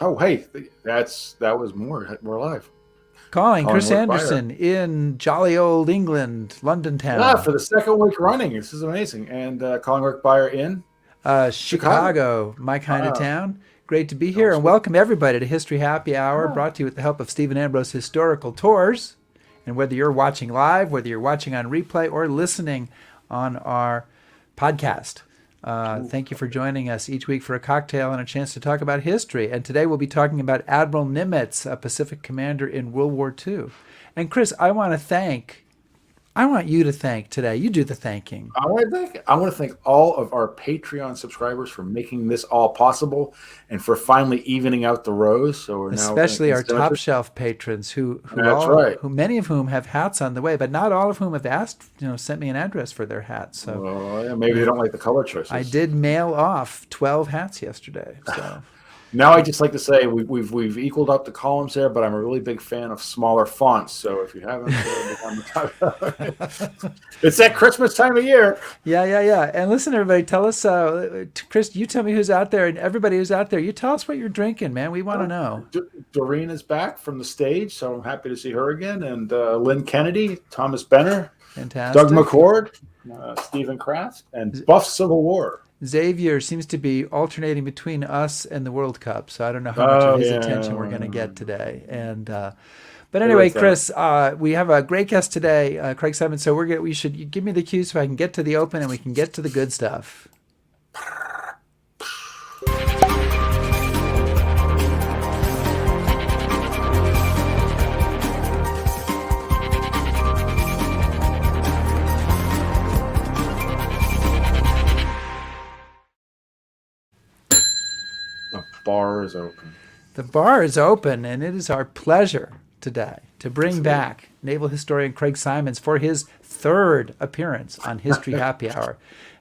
Oh, hey, that was more. We're live. Calling Chris Collingwood Fire. Anderson in jolly old England, London Yeah, town, for the second week running. This is amazing. And Collingwood Fire in Chicago. Chicago, my kind of Wow. town. Great to be here and Also, welcome everybody to History Happy Hour, yeah. brought to you with the help of Stephen Ambrose Historical Tours. And whether you're watching live, whether you're watching on replay, or listening on our podcast, thank you for joining us each week for a cocktail and a chance to talk about history. And today we'll be talking about Admiral Nimitz, a Pacific commander in World War II. And Chris, I want you to thank today. You do the thanking. I want to thank all of our Patreon subscribers for making this all possible and for finally evening out the rows. So we're now Especially in our top symmetry. shelf patrons That's right. who many of whom have hats on the way, but not all of whom have sent me an address for their hats. So Well, yeah, maybe they don't like the color I choices. did mail off 12 hats yesterday. So Now I just like to say we've equaled up the columns there, but I'm a really big fan of smaller fonts. So if you haven't, it's that Christmas time of year. yeah. And listen, everybody, tell us, Chris, you tell me who's out there, and everybody who's out there, you tell us what you're drinking, man. We want to know. Doreen is back from the stage, so I'm happy to see her again. And Lynn Kennedy, Thomas Benner, Doug Fantastic. McCord, Stephen Kraft, and Buff Civil War. Xavier seems to be alternating between us and the World Cup, so I don't know how much Oh of his yeah, attention we're going to get today. And but who anyway, is that? Chris, we have a great guest today, Craig Symonds. So we should you give me the cue so I can get to the open and we can get to the good stuff. The bar is open. The bar is open, and it is our pleasure today to bring back naval historian Craig Symonds for his third appearance on History Happy Hour.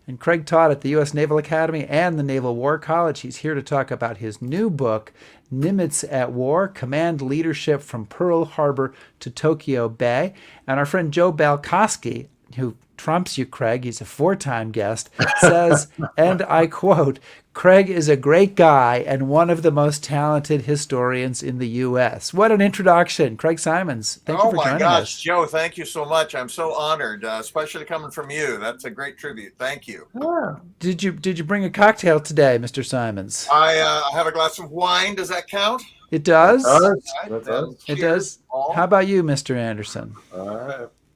And Craig taught at the U.S. Naval Academy and the Naval War College. He's here to talk about his new book, Nimitz at War, Command Leadership from Pearl Harbor to Tokyo Bay. And our friend Joe Balkowski, who trumps you, Craig, he's a four-time guest, says, and I quote, Craig is a great guy and one of the most talented historians in the U.S. What an introduction. Craig Symonds, thank you Oh for my joining gosh, us. Joe, thank you so much. I'm so honored, especially coming from you. That's a great tribute. Thank you. Ah, Did you bring a cocktail today, Mr. Symonds? I have a glass of wine. Does that count? It does? that Right, does. then It cheers, does? all. How about you, Mr. Anderson?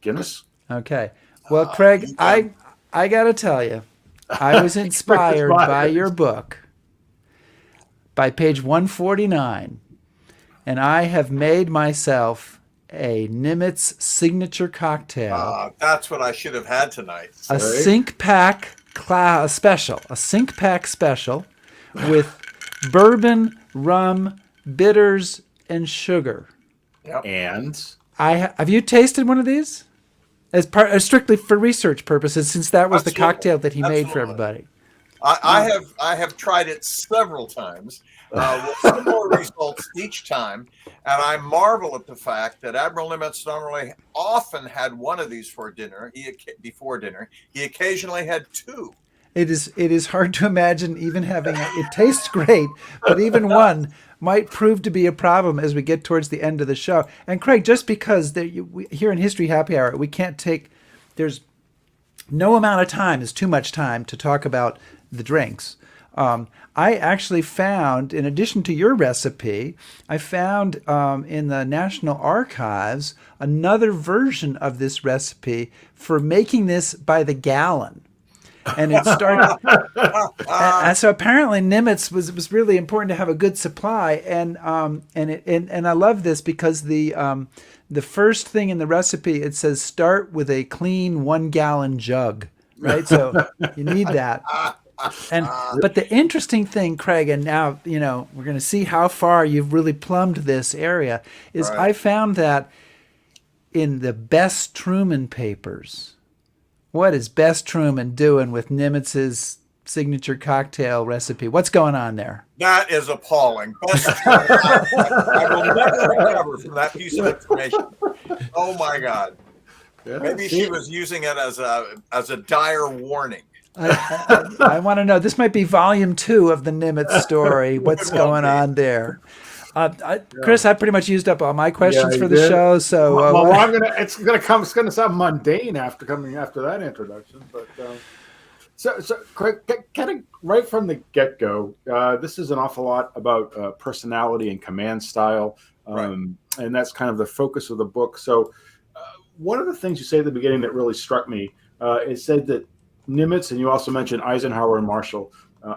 Guinness. Okay. Well, Craig, you I got to tell you, I was inspired by your book, by page 149, and I have made myself a Nimitz signature cocktail, That's what I should have had tonight. a sink pack special, with bourbon, rum, bitters, and sugar. Yep. And Have you tasted one of these? As strictly for research purposes, since that was the Absolutely. cocktail that he made for Absolutely. everybody. I have tried it several times with similar results each time, and I marvel at the fact that Admiral Nimitz not only often had one of these before dinner, he occasionally had two. It is hard to imagine even having it tastes great, but even one might prove to be a problem as we get towards the end of the show. And Craig, just because here in History Happy Hour, we can't take there's no amount of time is too much time to talk about the drinks. I actually found, in addition to your recipe, I found in the National Archives another version of this recipe for making this by the gallon. And it started, and so apparently Nimitz was really important to have a good supply, and I love this because the first thing in the recipe, it says start with a clean 1 gallon jug, right? So you need that. But the interesting thing, Craig, and now we're going to see how far you've really plumbed this area, is Right. I found that in the Best Truman papers. What is Best Truman doing with Nimitz's signature cocktail recipe? What's going on there? That is appalling. I will never recover from that piece of information. Oh my God. yeah, Maybe see, she was using it as a dire warning. I want to know. This might be volume 2 of the Nimitz story. What's going on there? Chris, I pretty much used up all my questions for the show. So, it's gonna sound mundane after that introduction, but so Craig, kind of right from the get go, this is an awful lot about personality and command style, and that's kind of the focus of the book. So, one of the things you say at the beginning that really struck me is said that Nimitz, and you also mentioned Eisenhower and Marshall,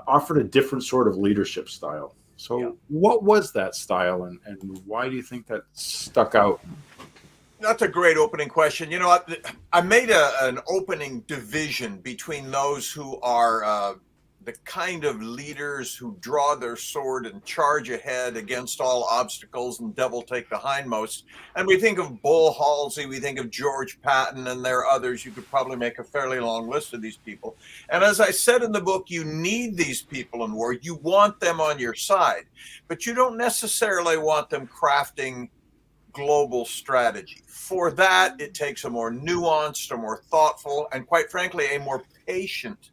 offered a different sort of leadership style. So what was that style, and why do you think that stuck out? That's a great opening question. You know, I made an opening division between those who are the kind of leaders who draw their sword and charge ahead against all obstacles and devil take the hindmost. And we think of Bull Halsey, we think of George Patton, and there are others. You could probably make a fairly long list of these people. And as I said in the book, you need these people in war. You want them on your side, but you don't necessarily want them crafting global strategy. For that, it takes a more nuanced, a more thoughtful, and quite frankly, a more patient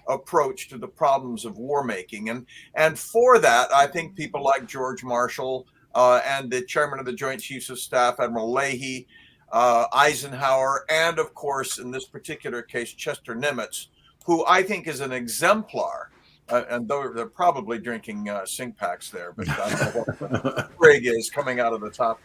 approach to the problems of war making. And for that, I think people like George Marshall and the chairman of the Joint Chiefs of Staff, Admiral Leahy, Eisenhower, and of course, in this particular case, Chester Nimitz, who I think is an exemplar. And though they're probably drinking sink packs there, but I don't know what Craig is coming out of the top.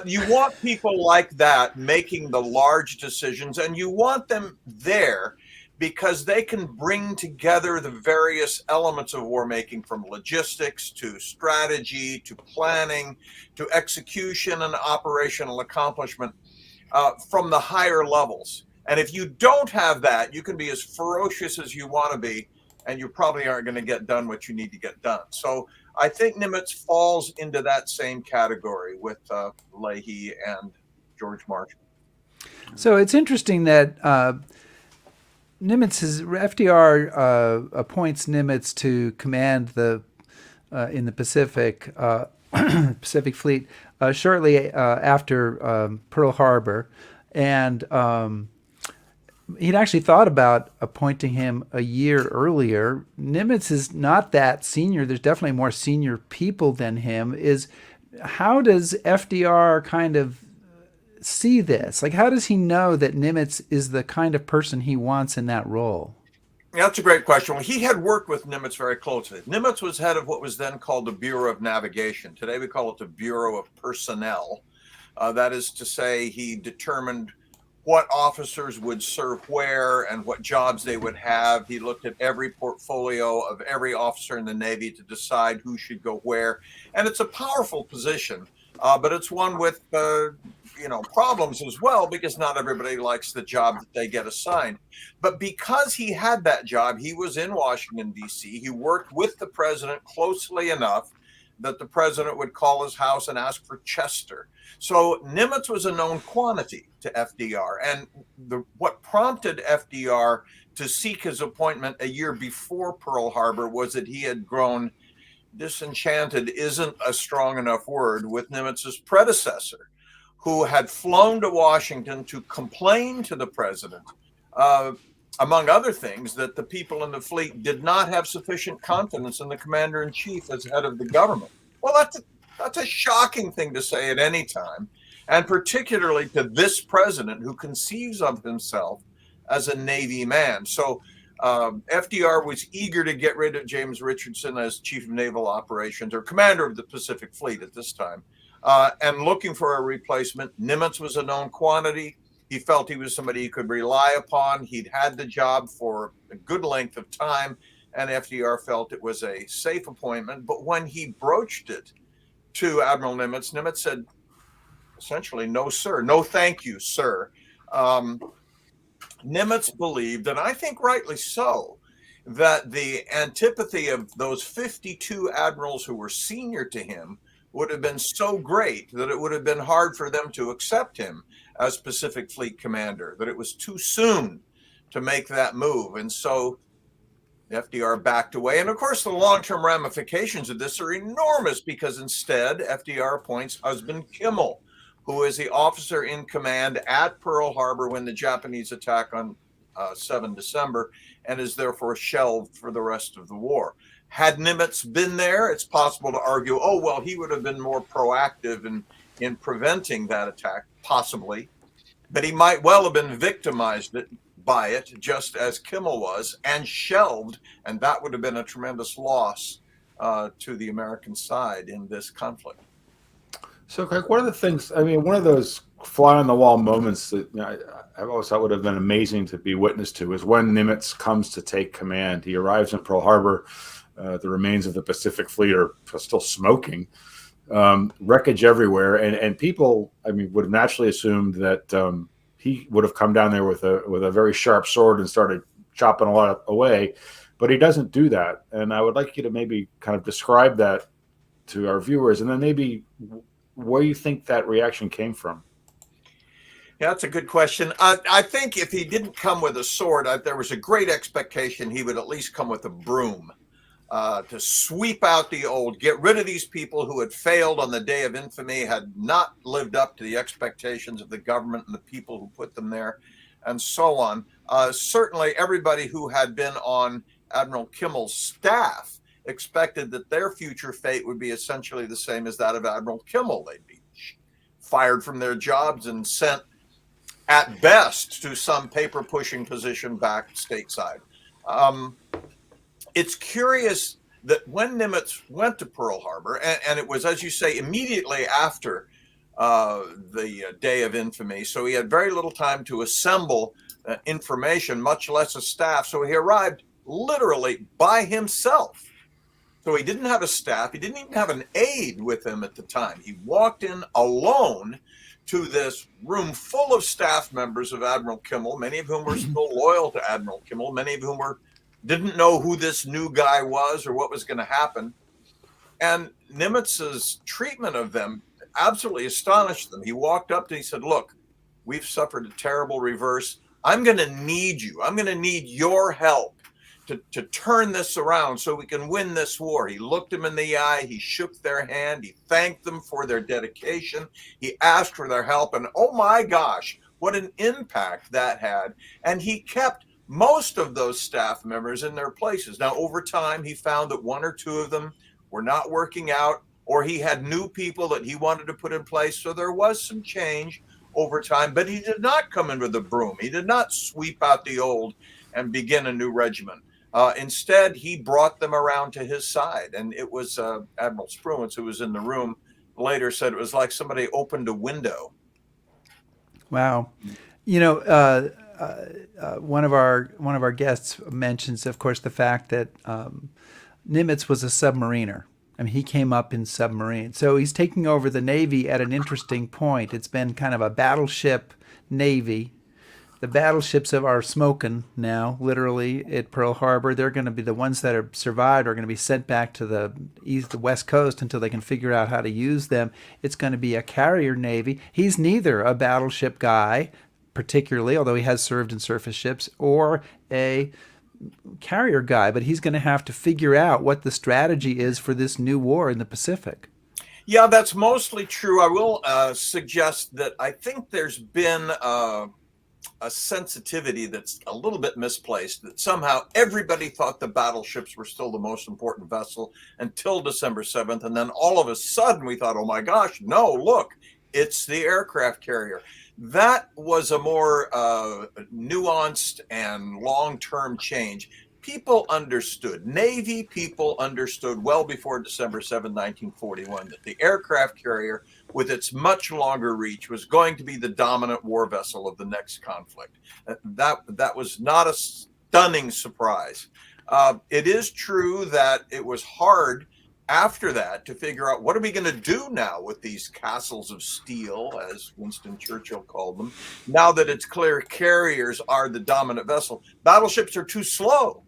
You want people like that making the large decisions, and you want them there because they can bring together the various elements of war making, from logistics to strategy to planning to execution and operational accomplishment from the higher levels. And if you don't have that, you can be as ferocious as you want to be, and you probably aren't going to get done what you need to get done. So I think Nimitz falls into that same category with Leahy and George Marshall. So it's interesting that FDR appoints Nimitz to command the in the Pacific Pacific Fleet shortly after Pearl Harbor, and he'd actually thought about appointing him a year earlier. Nimitz is not that senior. There's definitely more senior people than him. How does FDR kind of see this? Like, how does he know that Nimitz is the kind of person he wants in that role? Yeah, that's a great question. Well, he had worked with Nimitz very closely. Nimitz was head of what was then called the Bureau of Navigation. Today we call it the Bureau of Personnel. That is to say, he determined what officers would serve where and what jobs they would have. He looked at every portfolio of every officer in the Navy to decide who should go where. And it's a powerful position, but it's one with problems as well, because not everybody likes the job that they get assigned. But because he had that job, he was in Washington, D.C. He worked with the president closely enough that the president would call his house and ask for Chester. So Nimitz was a known quantity to FDR. And what prompted FDR to seek his appointment a year before Pearl Harbor was that he had grown disenchanted, isn't a strong enough word, with Nimitz's predecessor, who had flown to Washington to complain to the president, among other things, that the people in the fleet did not have sufficient confidence in the commander-in-chief as head of the government. Well, that's a shocking thing to say at any time, and particularly to this president who conceives of himself as a Navy man. So FDR was eager to get rid of James Richardson as chief of naval operations, or commander of the Pacific Fleet at this time, and looking for a replacement. Nimitz was a known quantity. He felt he was somebody he could rely upon. He'd had the job for a good length of time, and FDR felt it was a safe appointment. But when he broached it to Admiral Nimitz, Nimitz said, essentially, no, sir. No, thank you, sir. Nimitz believed, and I think rightly so, that the antipathy of those 52 admirals who were senior to him would have been so great that it would have been hard for them to accept him as Pacific Fleet commander, that it was too soon to make that move. And so FDR backed away. And of course, the long-term ramifications of this are enormous, because instead FDR appoints husband Kimmel, who is the officer in command at Pearl Harbor when the Japanese attack on 7 December and is therefore shelved for the rest of the war. Had Nimitz been there, it's possible to argue, oh, well, he would have been more proactive in preventing that attack, possibly. But he might well have been victimized by it, just as Kimmel was, and shelved, and that would have been a tremendous loss to the American side in this conflict. So, Craig, one of the things, I mean, one of those fly-on-the-wall moments that I've always thought would have been amazing to be witness to is when Nimitz comes to take command. He arrives in Pearl Harbor. The remains of the Pacific Fleet are still smoking. Wreckage everywhere, and people, I mean, would have naturally assumed that he would have come down there with a very sharp sword and started chopping a lot away, but he doesn't do that. And I would like you to maybe kind of describe that to our viewers, and then maybe where you think that reaction came from. Yeah, that's a good question. I think if he didn't come with a sword, there was a great expectation he would at least come with a broom. To sweep out the old, get rid of these people who had failed on the day of infamy, had not lived up to the expectations of the government and the people who put them there, and so on. Certainly everybody who had been on Admiral Kimmel's staff expected that their future fate would be essentially the same as that of Admiral Kimmel. They'd be fired from their jobs and sent at best to some paper-pushing position back stateside. It's curious that when Nimitz went to Pearl Harbor, and it was, as you say, immediately after the day of infamy, so he had very little time to assemble information, much less a staff. So he arrived literally by himself. So he didn't have a staff. He didn't even have an aide with him at the time. He walked in alone to this room full of staff members of Admiral Kimmel, many of whom were still loyal to Admiral Kimmel, many of whom didn't know who this new guy was or what was going to happen. And Nimitz's treatment of them absolutely astonished them. He walked up to, he said, look, we've suffered a terrible reverse. I'm going to need you. I'm going to need your help to turn this around so we can win this war. He looked them in the eye. He shook their hand. He thanked them for their dedication. He asked for their help. And oh my gosh, what an impact that had. And he kept most of those staff members in their places. Now, over time, he found that one or two of them were not working out, or he had new people that he wanted to put in place. So there was some change over time, but he did not come in with a broom. He did not sweep out the old and begin a new regiment. Instead, he brought them around to his side. And it was Admiral Spruance, who was in the room, later said it was like somebody opened a window. Wow. You know, one of our guests mentions, of course, the fact that Nimitz was a submariner. I mean, he came up in submarines. So he's taking over the Navy at an interesting point. It's been kind of a battleship Navy. The battleships are smoking now, literally, at Pearl Harbor. They're going to be the ones that are survived are going to be sent back to the West Coast until they can figure out how to use them. It's going to be a carrier Navy. He's neither a battleship guy, particularly, although he has served in surface ships, or a carrier guy, but he's going to have to figure out what the strategy is for this new war in the Pacific. Yeah, that's mostly true. I will suggest that I think there's been a sensitivity that's a little bit misplaced, that somehow everybody thought the battleships were still the most important vessel until December 7th. And then all of a sudden we thought, oh my gosh, no, look, it's the aircraft carrier. That was a more nuanced and long-term change. People understood, Navy people understood well before December 7, 1941, that the aircraft carrier, with its much longer reach, was going to be the dominant war vessel of the next conflict. That was not a stunning surprise. It is true that it was hard after that to figure out, what are we going to do now with these castles of steel, as Winston Churchill called them, now that it's clear carriers are the dominant vessel. Battleships are too slow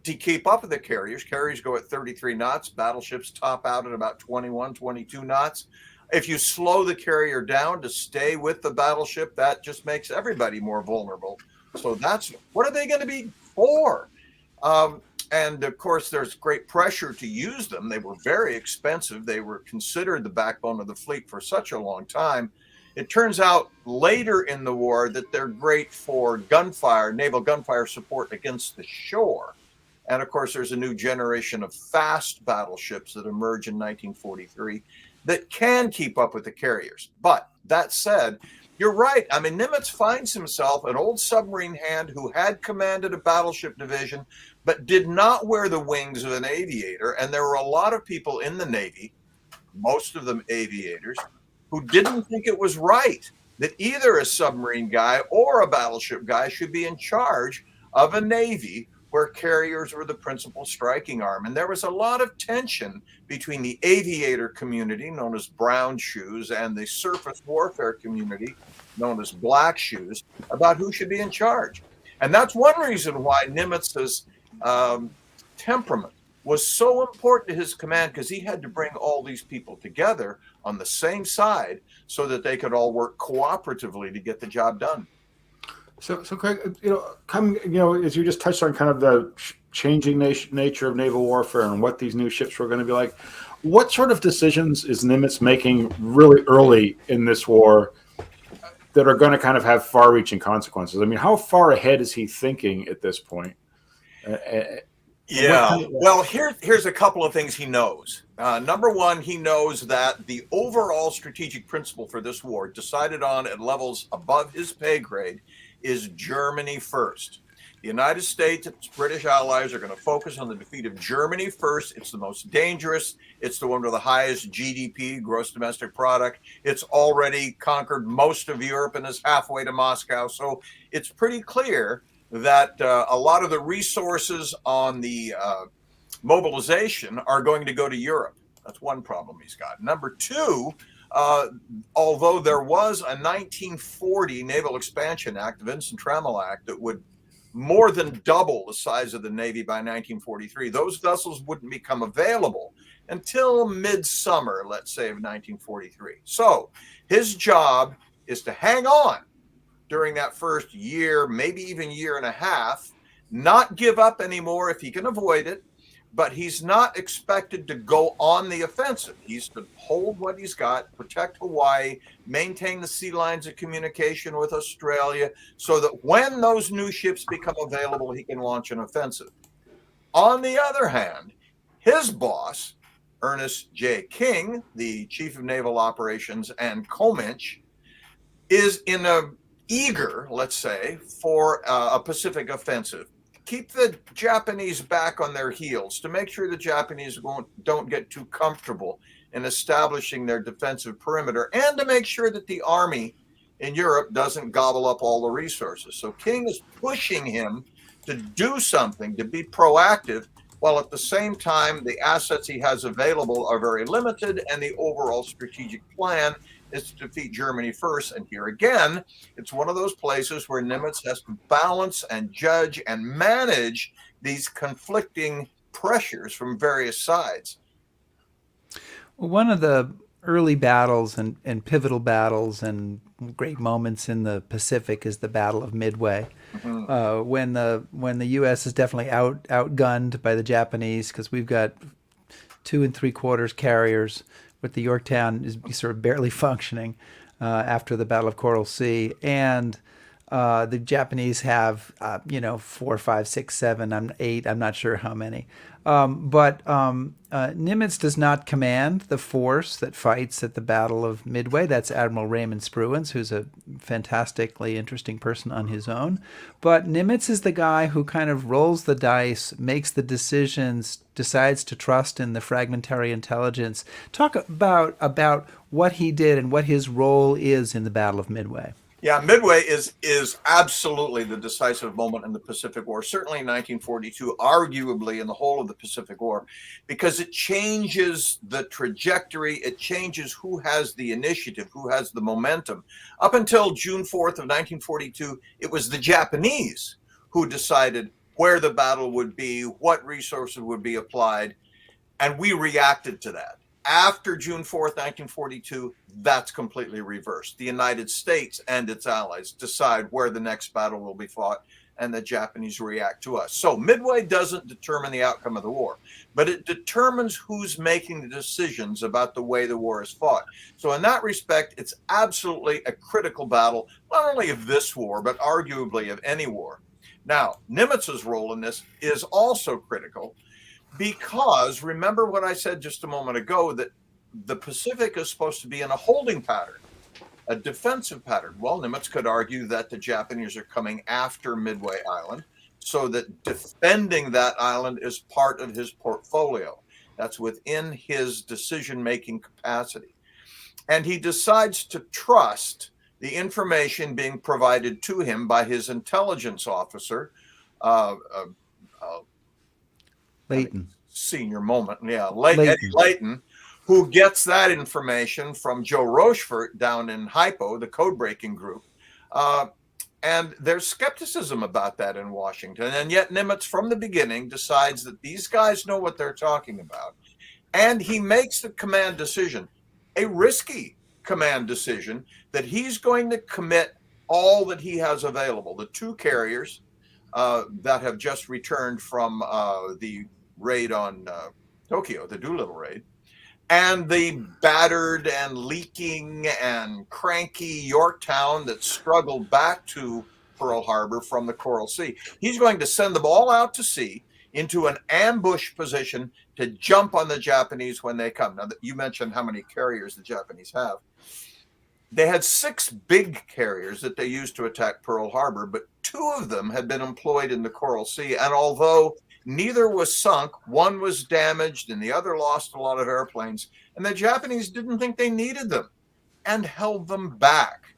to keep up with the carriers. Carriers go at 33 knots. Battleships top out at about 21, 22 knots. If you slow the carrier down to stay with the battleship, that just makes everybody more vulnerable. So what are they going to be for? And of course, there's great pressure to use them. They were very expensive. They were considered the backbone of the fleet for such a long time. It turns out later in the war that they're great for gunfire, naval gunfire support against the shore. And of course, there's a new generation of fast battleships that emerge in 1943 that can keep up with the carriers. But that said, you're right. I mean, Nimitz finds himself an old submarine hand who had commanded a battleship division, but did not wear the wings of an aviator. And there were a lot of people in the Navy, most of them aviators, who didn't think it was right that either a submarine guy or a battleship guy should be in charge of a Navy where carriers were the principal striking arm. And there was a lot of tension between the aviator community, known as brown shoes, and the surface warfare community, known as black shoes, about who should be in charge. And that's one reason why Nimitz's temperament was so important to his command, because he had to bring all these people together on the same side so that they could all work cooperatively to get the job done. So Craig, as you just touched on kind of the changing nature of naval warfare and what these new ships were going to be like, what sort of decisions is Nimitz making really early in this war that are going to kind of have far-reaching consequences? I mean, how far ahead is he thinking at this point? Well, here's a couple of things he knows. Number one, he knows that the overall strategic principle for this war, decided on at levels above his pay grade, is Germany first. The United States and its British allies are going to focus on the defeat of Germany first. It's the most dangerous. It's the one with the highest GDP, gross domestic product. It's already conquered most of Europe and is halfway to Moscow. So it's pretty clear that a lot of the resources on the mobilization are going to go to Europe. That's one problem he's got. Number two, although there was a 1940 Naval Expansion Act, the Vincent Trammell Act, that would more than double the size of the Navy by 1943, those vessels wouldn't become available until midsummer, let's say, of 1943. So his job is to hang on during that first year, maybe even year and a half, not give up anymore if he can avoid it, but he's not expected to go on the offensive. He's to hold what he's got, protect Hawaii, maintain the sea lines of communication with Australia, so that when those new ships become available, he can launch an offensive. On the other hand, his boss, Ernest J. King, the Chief of Naval Operations, and Cominch, is eager, let's say, for a Pacific offensive. Keep the Japanese back on their heels to make sure the Japanese don't get too comfortable in establishing their defensive perimeter, and to make sure that the army in Europe doesn't gobble up all the resources. So King is pushing him to do something, to be proactive, while at the same time the assets he has available are very limited, and the overall strategic plan is to defeat Germany first. And here again, it's one of those places where Nimitz has to balance and judge and manage these conflicting pressures from various sides. Well, one of the early battles and pivotal battles and great moments in the Pacific is the Battle of Midway, when the U.S. is definitely outgunned by the Japanese, because we've got 2 3/4 carriers, with the Yorktown is sort of barely functioning after the Battle of Coral Sea, and the Japanese have 4, 5, 6, 7, 8. I'm not sure how many. But Nimitz does not command the force that fights at the Battle of Midway. That's Admiral Raymond Spruance, who's a fantastically interesting person on his own. But Nimitz is the guy who kind of rolls the dice, makes the decisions, decides to trust in the fragmentary intelligence. Talk about what he did and what his role is in the Battle of Midway. Yeah, Midway is absolutely the decisive moment in the Pacific War, certainly in 1942, arguably in the whole of the Pacific War, because it changes the trajectory, it changes who has the initiative, who has the momentum. Up until June 4th of 1942, it was the Japanese who decided where the battle would be, what resources would be applied, and we reacted to that. After June 4th, 1942, that's completely reversed. The United States and its allies decide where the next battle will be fought. and the Japanese react to us. So Midway doesn't determine the outcome of the war, but it determines who's making the decisions about the way the war is fought. So in that respect, it's absolutely a critical battle, not only of this war, but arguably of any war. Now, Nimitz's role in this is also critical because remember what I said just a moment ago, that the Pacific is supposed to be in a holding pattern, a defensive pattern. Well, Nimitz could argue that the Japanese are coming after Midway Island, so that defending that island is part of his portfolio. That's within his decision-making capacity. And he decides to trust the information being provided to him by his intelligence officer, Leighton. Senior moment, yeah, Eddie Leighton, who gets that information from Joe Rochefort down in Hypo, the code-breaking group. And there's skepticism about that in Washington. And yet Nimitz, from the beginning, decides that these guys know what they're talking about. And he makes the command decision, a risky command decision, that he's going to commit all that he has available. The 2 carriers that have just returned from the raid on Tokyo, the Doolittle raid, and the battered and leaking and cranky Yorktown that struggled back to Pearl Harbor from the Coral Sea. He's going to send them all out to sea into an ambush position to jump on the Japanese when they come. Now, you mentioned how many carriers the Japanese have. They had 6 big carriers that they used to attack Pearl Harbor, but 2 of them had been employed in the Coral Sea. And although neither was sunk, one was damaged and the other lost a lot of airplanes, and the Japanese didn't think they needed them and held them back.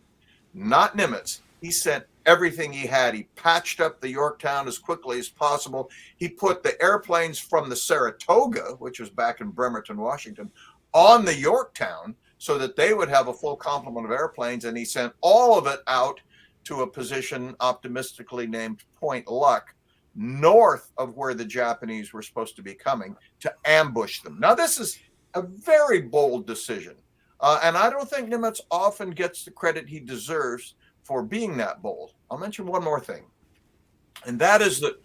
Not Nimitz. He sent everything he had. He patched up the Yorktown as quickly as possible. He put the airplanes from the Saratoga, which was back in Bremerton, Washington, on the Yorktown so that they would have a full complement of airplanes, and he sent all of it out to a position optimistically named Point Luck, north of where the Japanese were supposed to be coming, to ambush them. Now, this is a very bold decision, and I don't think Nimitz often gets the credit he deserves for being that bold. I'll mention one more thing, and that is that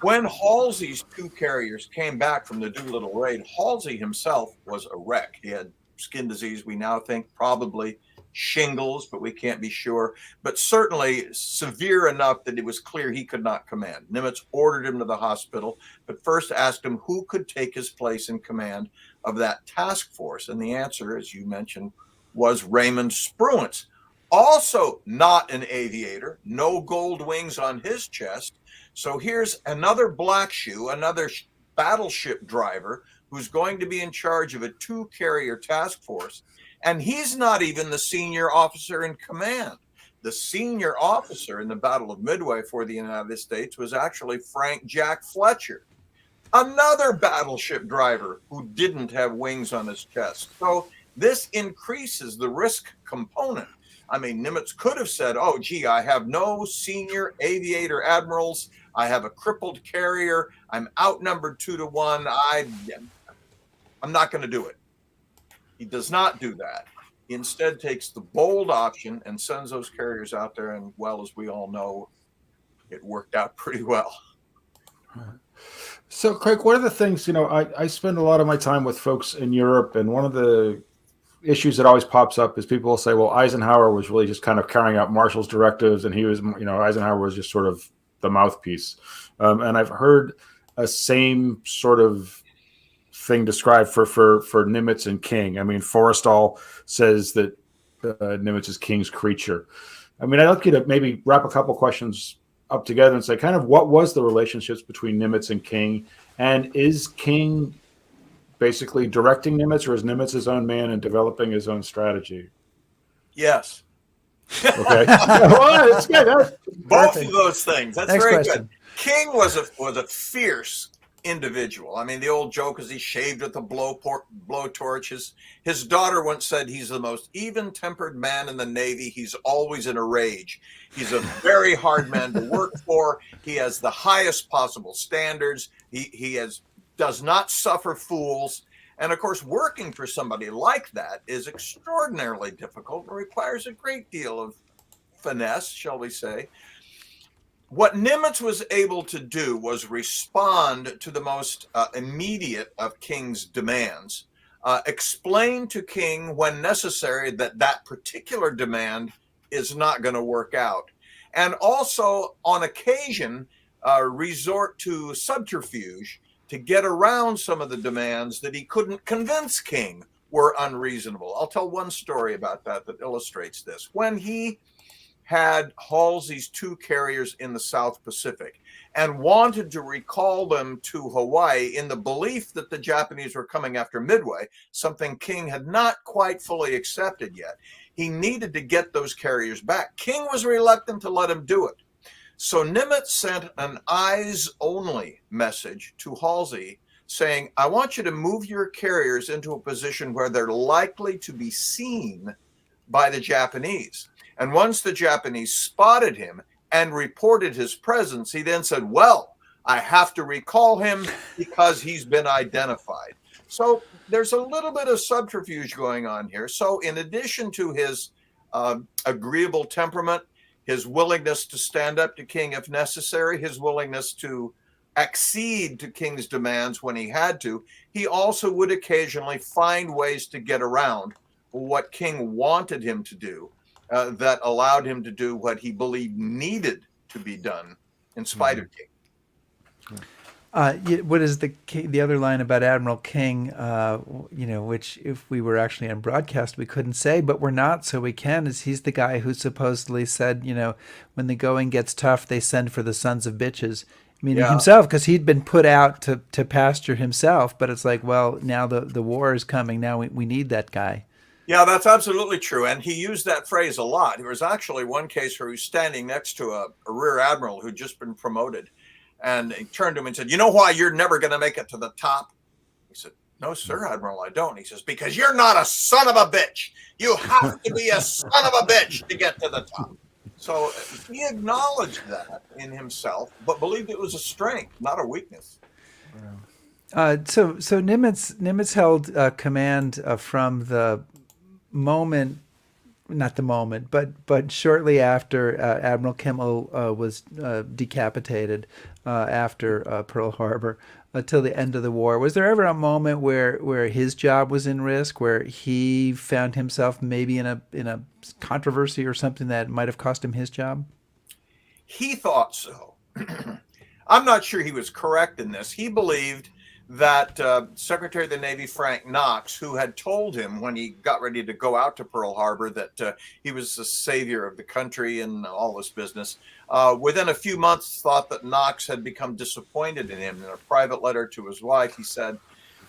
when Halsey's 2 carriers came back from the Doolittle raid, Halsey himself was a wreck. He had skin disease, we now think probably shingles, but we can't be sure, but certainly severe enough that it was clear he could not command. Nimitz ordered him to the hospital, but first asked him who could take his place in command of that task force. And the answer, as you mentioned, was Raymond Spruance. Also not an aviator, no gold wings on his chest. So here's another black shoe, another battleship driver who's going to be in charge of a 2-carrier task force. And he's not even the senior officer in command. The senior officer in the Battle of Midway for the United States was actually Frank Jack Fletcher, another battleship driver who didn't have wings on his chest. So this increases the risk component. I mean, Nimitz could have said, oh, gee, I have no senior aviator admirals. I have a crippled carrier. I'm outnumbered 2 to 1. I'm not going to do it. He does not do that. He instead takes the bold option and sends those carriers out there. And, well, as we all know, it worked out pretty well. So, Craig, one of the things, I spend a lot of my time with folks in Europe, and one of the issues that always pops up is people will say, well, Eisenhower was really just kind of carrying out Marshall's directives, and he was, Eisenhower was just sort of the mouthpiece. And I've heard a same sort of thing described for Nimitz and King. I mean, Forrestal says that Nimitz is King's creature. I mean, I'd like you to maybe wrap a couple questions up together and say kind of what was the relationships between Nimitz and King, and is King basically directing Nimitz, or is Nimitz his own man and developing his own strategy? Yes. Okay. Well, that's good. Both of those things. That's Next very question. good. King was a fierce individual. I mean, the old joke is he shaved with a blowtorch. His daughter once said he's the most even-tempered man in the Navy. He's always in a rage. He's a very hard man to work for. He has the highest possible standards. He does not suffer fools. And of course, working for somebody like that is extraordinarily difficult and requires a great deal of finesse, shall we say. what Nimitz was able to do was respond to the most immediate of King's demands, explain to King when necessary that that particular demand is not going to work out, and also on occasion resort to subterfuge to get around some of the demands that he couldn't convince King were unreasonable. I'll tell one story about that illustrates this. When he had Halsey's 2 carriers in the South Pacific and wanted to recall them to Hawaii in the belief that the Japanese were coming after Midway, something King had not quite fully accepted yet. He needed to get those carriers back. King was reluctant to let him do it. So Nimitz sent an eyes-only message to Halsey saying, I want you to move your carriers into a position where they're likely to be seen by the Japanese. And once the Japanese spotted him and reported his presence, he then said, well, I have to recall him because he's been identified. So there's a little bit of subterfuge going on here. So in addition to his agreeable temperament, his willingness to stand up to King if necessary, his willingness to accede to King's demands when he had to, he also would occasionally find ways to get around what King wanted him to do. That allowed him to do what he believed needed to be done in spite of King. What is the other line about Admiral King, which if we were actually on broadcast, we couldn't say, but we're not, so we can, is he's the guy who supposedly said, when the going gets tough, they send for the sons of bitches, meaning himself, because he'd been put out to pasture himself, but it's like, well, now the war is coming, now we need that guy. Yeah, that's absolutely true. And he used that phrase a lot. There was actually one case where he was standing next to a rear admiral who'd just been promoted. And he turned to him and said, you know why you're never going to make it to the top? He said, no, sir, Admiral, I don't. He says, because you're not a son of a bitch. You have to be a son of a bitch to get to the top. So he acknowledged that in himself, but believed it was a strength, not a weakness. So Nimitz held command from the moment, not the moment, but shortly after Admiral Kimmel was decapitated after Pearl Harbor till the end of the war. Was there ever a moment where his job was in risk, where he found himself maybe in a controversy or something that might have cost him his job? He thought so. I'm not sure he was correct in this. He believed that Secretary of the Navy Frank Knox, who had told him when he got ready to go out to Pearl Harbor that he was the savior of the country and all this business, within a few months thought that Knox had become disappointed in him. In a private letter to his wife, he said,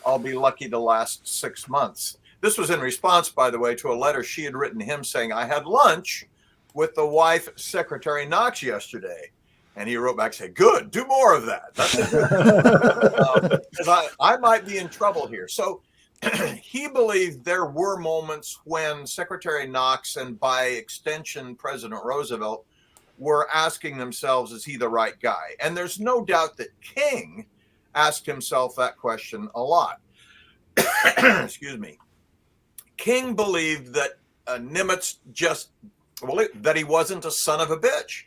I'll be lucky to last 6 months. This was in response, by the way, to a letter she had written to him saying, I had lunch with the wife, Secretary Knox, yesterday. And he wrote back saying, good, do more of that. That's because I might be in trouble here. So he believed there were moments when Secretary Knox and by extension President Roosevelt were asking themselves, is he the right guy? And there's no doubt that King asked himself that question a lot. Excuse me. King believed that Nimitz that he wasn't a son of a bitch,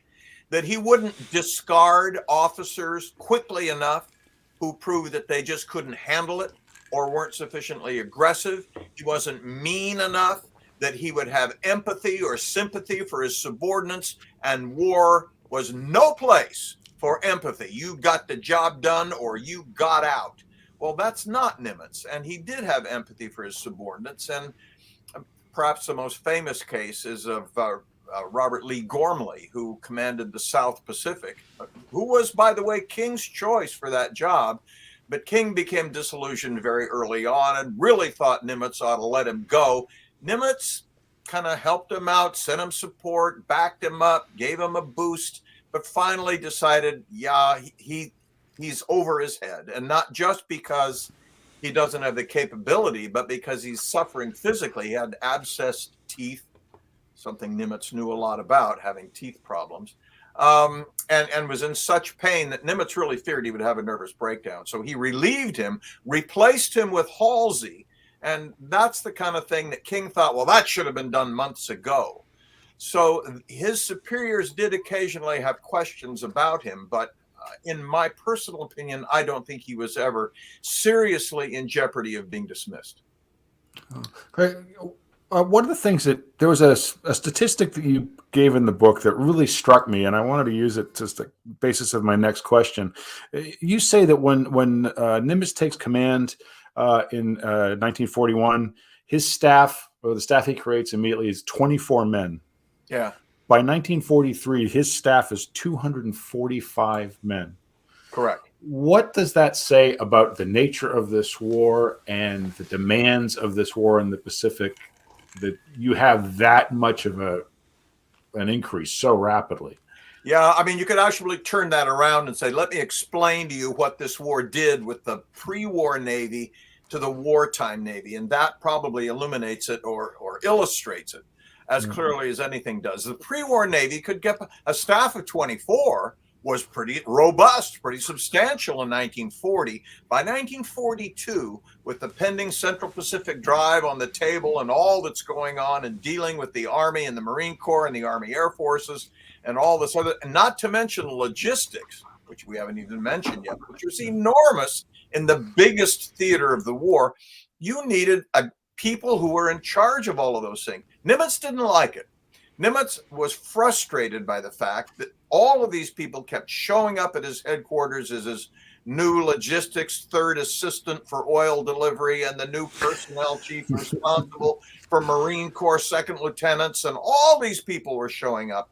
that he wouldn't discard officers quickly enough who proved that they just couldn't handle it or weren't sufficiently aggressive. He wasn't mean enough that he would have empathy or sympathy for his subordinates, and war was no place for empathy. You got the job done or you got out. Well, that's not Nimitz, and he did have empathy for his subordinates, and perhaps the most famous case is of Robert Lee Gormley, who commanded the South Pacific, who was, by the way, King's choice for that job. But King became disillusioned very early on and really thought Nimitz ought to let him go. Nimitz kind of helped him out, sent him support, backed him up, gave him a boost, but finally decided, yeah, he's over his head. And not just because he doesn't have the capability, but because he's suffering physically. He had abscessed teeth, something Nimitz knew a lot about, having teeth problems, and was in such pain that Nimitz really feared he would have a nervous breakdown. So he relieved him, replaced him with Halsey, and that's the kind of thing that King thought, well, that should have been done months ago. So his superiors did occasionally have questions about him, but in my personal opinion, I don't think he was ever seriously in jeopardy of being dismissed. Craig, one of the things that there was a statistic that you gave in the book that really struck me, and I wanted to use it as the basis of my next question. You say that when Nimitz takes command in 1941, his staff, or the staff he creates immediately, is 24 men. Yeah. By 1943, his staff is 245 men. Correct. What does that say about the nature of this war and the demands of this war in the Pacific, that you have that much of an increase so rapidly? Yeah, I mean, you could actually turn that around and say, let me explain to you what this war did with the pre-war Navy to the wartime Navy. And that probably illuminates it or illustrates it as clearly as anything does. The pre-war Navy could get a staff of 24 was pretty robust, pretty substantial in 1940. By 1942, with the pending Central Pacific Drive on the table and all that's going on and dealing with the Army and the Marine Corps and the Army Air Forces and all this other, and not to mention logistics, which we haven't even mentioned yet, which was enormous in the biggest theater of the war, you needed people who were in charge of all of those things. Nimitz didn't like it. Nimitz was frustrated by the fact that all of these people kept showing up at his headquarters as his new logistics third assistant for oil delivery and the new personnel chief responsible for Marine Corps second lieutenants, and all these people were showing up.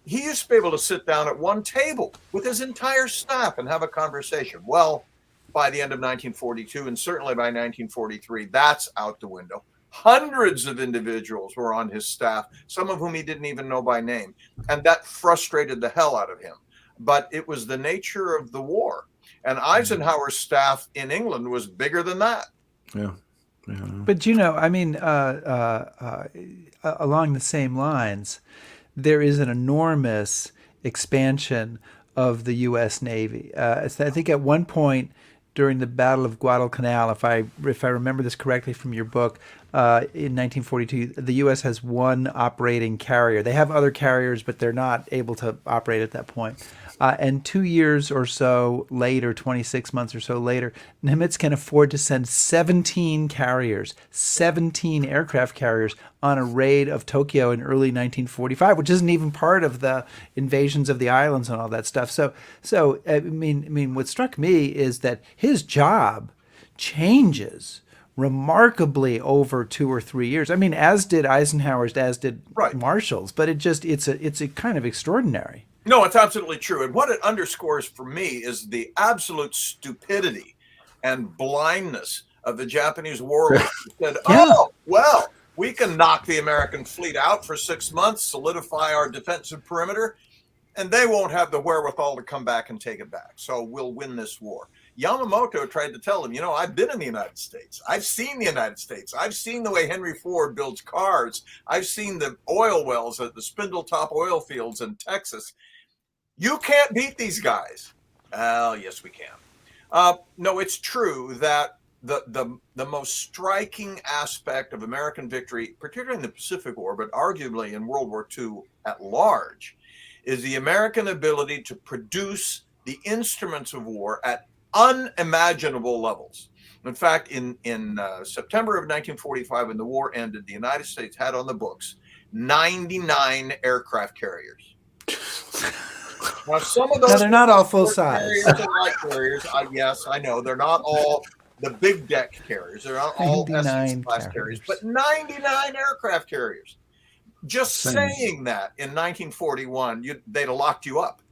He used to be able to sit down at one table with his entire staff and have a conversation. Well, by the end of 1942, and certainly by 1943, that's out the window. Hundreds of individuals were on his staff, some of whom he didn't even know by name. And that frustrated the hell out of him. But it was the nature of the war. And Eisenhower's staff in England was bigger than that. Yeah. But, I mean, along the same lines, there is an enormous expansion of the U.S. Navy. I think at one point during the Battle of Guadalcanal, if I remember this correctly from your book, in 1942, the U.S. has one operating carrier. They have other carriers, but they're not able to operate at that point. And 2 years or so later, 26 months or so later, Nimitz can afford to send 17 carriers, 17 aircraft carriers on a raid of Tokyo in early 1945, which isn't even part of the invasions of the islands and all that stuff. So I mean, what struck me is that his job changes remarkably over 2 or 3 years. I mean, as did Eisenhower's, as did Marshall's, but it's a kind of extraordinary. No, it's absolutely true. And what it underscores for me is the absolute stupidity and blindness of the Japanese warlords who said, oh, well, we can knock the American fleet out for 6 months, solidify our defensive perimeter, and they won't have the wherewithal to come back and take it back. So we'll win this war. Yamamoto tried to tell him, I've been in the United States. I've seen the United States. I've seen the way Henry Ford builds cars. I've seen the oil wells at the Spindletop oil fields in Texas. You can't beat these guys. Well, yes, we can. No, it's true that the most striking aspect of American victory, particularly in the Pacific War, but arguably in World War II at large, is the American ability to produce the instruments of war at unimaginable levels. In fact, in September of 1945, when the war ended, the United States had on the books 99 aircraft carriers. Now, some of those they're not all full size. Carriers and light carriers, yes, I know they're not all the big deck carriers. They're not all SS-class carriers, but 99 aircraft carriers. Just saying that in 1941, they'd have locked you up.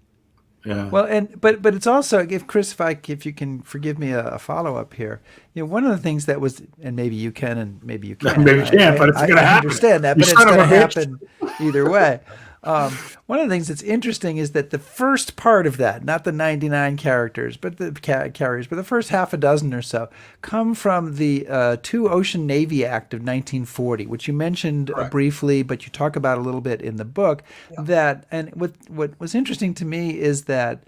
Yeah. Well, but it's also, if you can forgive me a follow up here, one of the things that was, and maybe you can, and maybe you can't. Maybe you can't, but it's going to happen. I understand that, but it's going to happen either way. One of the things that's interesting is that the first part of that, not the 99 characters, but the carriers, but the first half a dozen or so, come from the Two Ocean Navy Act of 1940, which you mentioned briefly, but you talk about a little bit in the book. Yeah. And what was interesting to me is that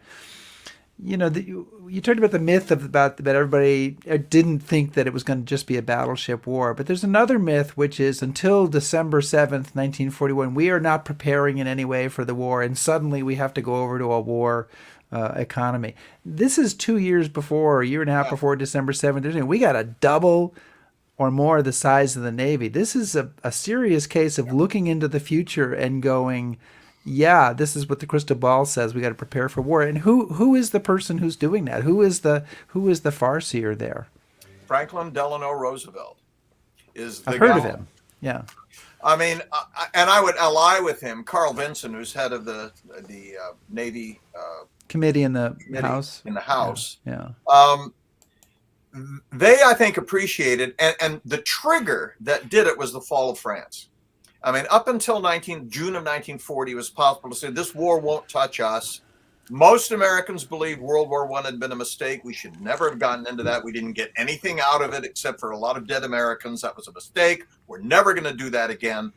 you talked about the myth about that everybody didn't think that it was going to just be a battleship war, but there's another myth, which is until December 7th, 1941, we are not preparing in any way for the war, and suddenly we have to go over to a war economy. This is 2 years before, or a year and a half before December 7th. We got a double or more the size of the Navy. This is a serious case of looking into the future and going, yeah, this is what the crystal ball says. We got to prepare for war. And who is the person who's doing that? Who is the farseer there? Franklin Delano Roosevelt is the I've heard guy. of him. Yeah. I mean, and I would ally with him. Carl Vinson, who's head of the Navy Committee in the House. In the House. Yeah. They, I think, appreciated, and the trigger that did it was the fall of France. I mean, up until June of 1940, it was possible to say this war won't touch us. Most Americans believed World War I had been a mistake. We should never have gotten into that. We didn't get anything out of it except for a lot of dead Americans. That was a mistake. We're never going to do that again.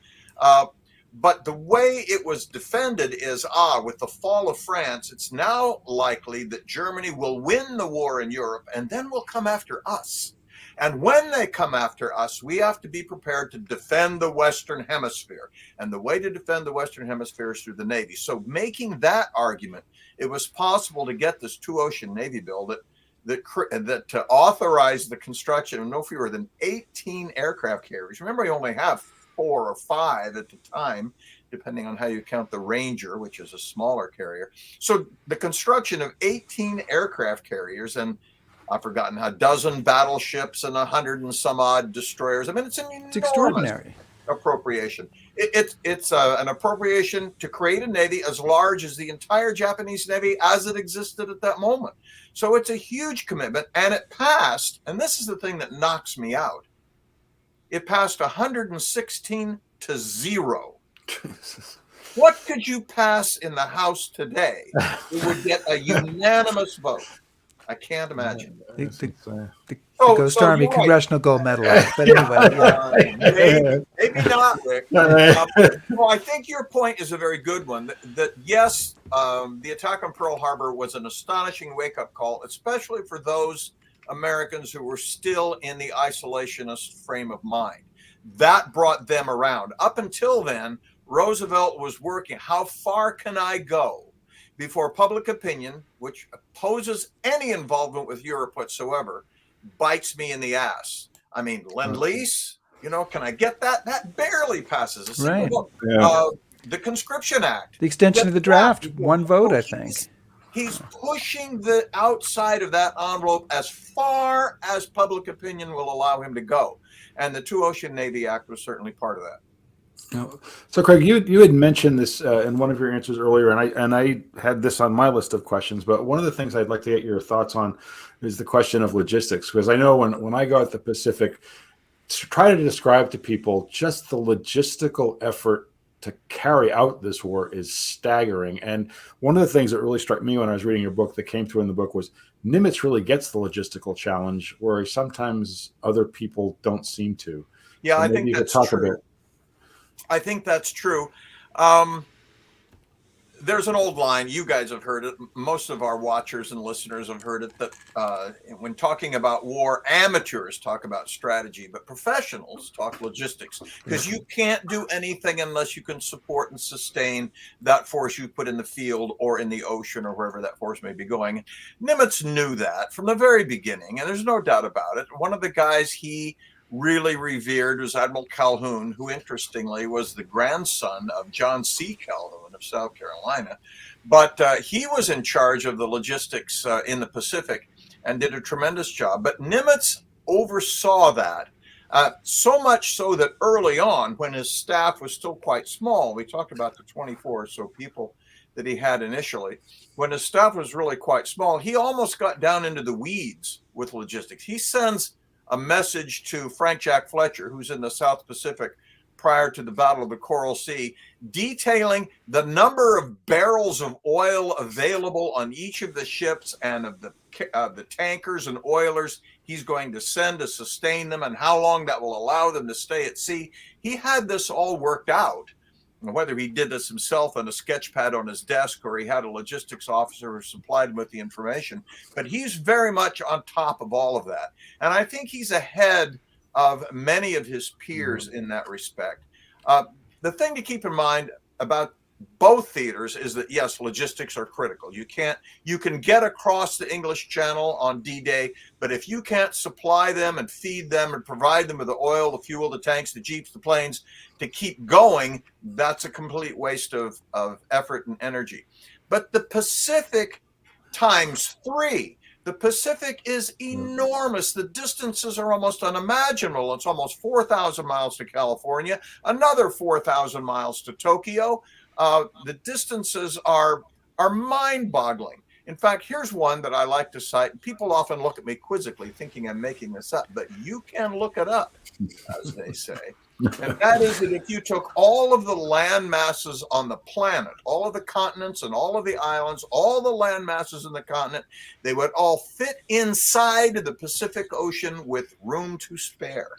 But the way it was defended is, with the fall of France, it's now likely that Germany will win the war in Europe and then will come after us. And when they come after us, we have to be prepared to defend the Western Hemisphere. And the way to defend the Western Hemisphere is through the Navy. So making that argument, it was possible to get this two-ocean Navy bill that to authorize the construction of no fewer than 18 aircraft carriers. Remember, you only have 4 or 5 at the time, depending on how you count the Ranger, which is a smaller carrier. So the construction of 18 aircraft carriers and I've forgotten a dozen battleships and 100 and some odd destroyers. I mean, it's extraordinary appropriation. It's an appropriation to create a navy as large as the entire Japanese Navy as it existed at that moment. So it's a huge commitment, and it passed. And this is the thing that knocks me out. It passed 116 to 0. Jesus. What could you pass in the House today that would get a unanimous vote? I can't imagine. The Ghost Army Congressional Gold Medalist. But anyway, maybe not, Rick. Well, I think your point is a very good one. That yes, the attack on Pearl Harbor was an astonishing wake-up call, especially for those Americans who were still in the isolationist frame of mind. That brought them around. Up until then, Roosevelt was working. How far can I go before public opinion, which opposes any involvement with Europe whatsoever, bites me in the ass? I mean, Lend-Lease, can I get that? That barely passes. Right. The Conscription Act. The extension of the draft, one vote, I think. He's pushing the outside of that envelope as far as public opinion will allow him to go. And the Two-Ocean Navy Act was certainly part of that. So, Craig, you had mentioned this in one of your answers earlier, and I had this on my list of questions. But one of the things I'd like to get your thoughts on is the question of logistics, because I know when I go at the Pacific, to try to describe to people just the logistical effort to carry out this war is staggering. And one of the things that really struck me when I was reading your book, that came through in the book, was Nimitz really gets the logistical challenge, where sometimes other people don't seem to. Yeah, I think that's true. I think that's true. There's an old line. You guys have heard it. Most of our watchers and listeners have heard it, that when talking about war, amateurs talk about strategy, but professionals talk logistics, because you can't do anything unless you can support and sustain that force you put in the field or in the ocean or wherever that force may be going. Nimitz knew that from the very beginning, and there's no doubt about it. One of the guys he really revered was Admiral Calhoun, who interestingly was the grandson of John C. Calhoun of South Carolina. But he was in charge of the logistics in the Pacific and did a tremendous job. But Nimitz oversaw that, so much so that early on, when his staff was still quite small, we talked about the 24 or so people that he had initially. When his staff was really quite small, he almost got down into the weeds with logistics. He sends a message to Frank Jack Fletcher, who's in the South Pacific prior to the Battle of the Coral Sea, detailing the number of barrels of oil available on each of the ships and of the tankers and oilers he's going to send to sustain them, and how long that will allow them to stay at sea. He had this all worked out. whether he did this himself on a sketch pad on his desk or he had a logistics officer who supplied him with the information, but he's very much on top of all of that. And I think he's ahead of many of his peers in that respect. The thing to keep in mind about both theaters is that, yes, logistics are critical. You can get across the English Channel on D-Day, but if you can't supply them and feed them and provide them with the oil, the fuel, the tanks, the jeeps, the planes to keep going, that's a complete waste of effort and energy. But the Pacific times 3. The Pacific is enormous. The distances are almost unimaginable. It's almost 4,000 miles to California, another 4,000 miles to Tokyo. The distances are mind-boggling. In fact, here's one that I like to cite. People often look at me quizzically, thinking I'm making this up, but you can look it up, as they say. And that is that if you took all of the land masses on the planet, all of the continents and all of the islands, all the land masses in the continent, they would all fit inside the Pacific Ocean with room to spare.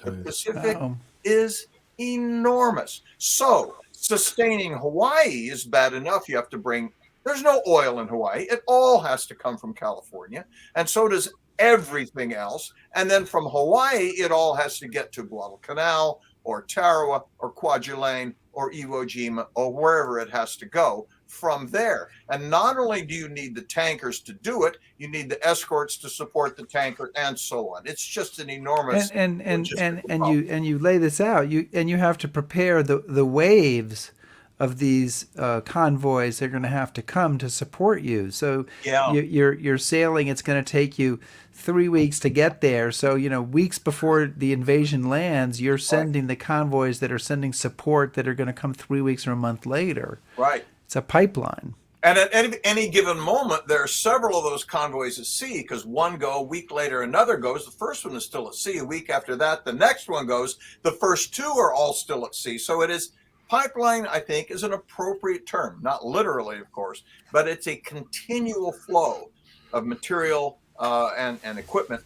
The Pacific is enormous. So sustaining Hawaii is bad enough. You have to bring, there's no oil in Hawaii. It all has to come from California. And so does everything else. And then from Hawaii, it all has to get to Guadalcanal or Tarawa or Kwajalein or Iwo Jima or wherever it has to go from there. And not only do you need the tankers to do it, you need the escorts to support the tanker and so on. It's just an enormous and you lay this out. You have to prepare the waves of these convoys. They're going to have to come to support you. So you're sailing. It's going to take you 3 weeks to get there. So weeks before the invasion lands, you're sending the convoys that are sending support that are going to come 3 weeks or a month later. Right. It's a pipeline. And at any given moment, there are several of those convoys at sea because one go, a week later, another goes. The first one is still at sea. A week after that, the next one goes. The first two are all still at sea. So it is, pipeline, I think, is an appropriate term. Not literally, of course, but it's a continual flow of material and equipment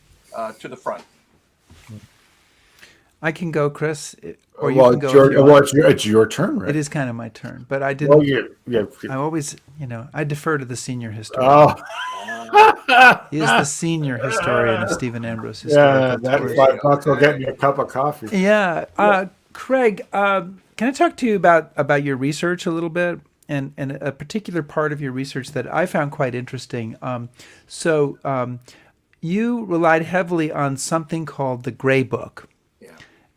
to the front. I can go, Chris, or you Well, can go. it's your turn, right? It is kind of my turn, but I didn't. Well, I always, I defer to the senior historian. Oh, He is the senior historian of Stephen Ambrose. yeah, that $5 will get me a cup of coffee. Yeah, Craig, can I talk to you about your research a little bit, and a particular part of your research that I found quite interesting. You relied heavily on something called the Gray Book.